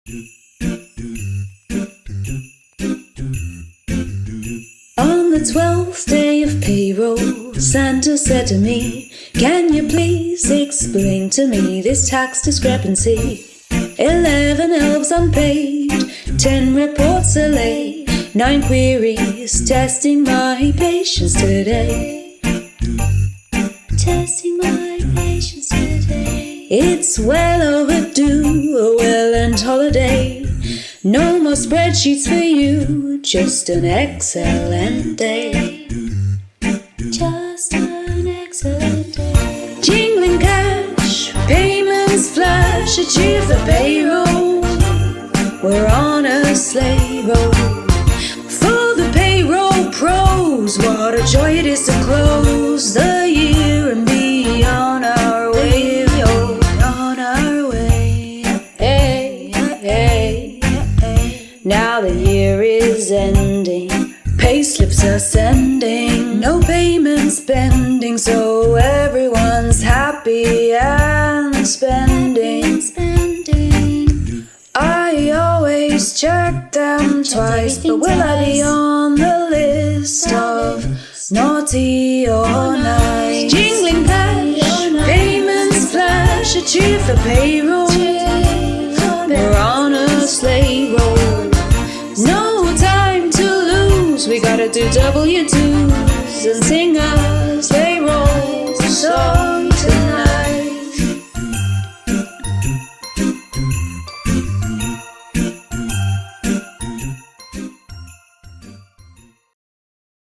On the 12th day of payroll, Santa said to me, "Can you please explain to me this tax discrepancy? 11 elves unpaid, 10 reports are late, 9 queries testing my patience today. Testing my patience today. It's well overdue, a well-earned holiday. No more spreadsheets for you, just an excel-ent day. Just an excellent day. Jingling cash, payments flash, achieve the payroll. We're on a Sleighroll. For the payroll pros, what a joy it is to close the year and be on our way, on our way. Hey, hey, hey. Now the year is ending, pay slips are sending, no payments pending, so everyone's happy and spending. I always check them twice, but will I be on the list of naughty or nice? Jingling cash, payments flash, achieve the payroll. We're on a Sleighroll. No time to lose, we gotta do W2s and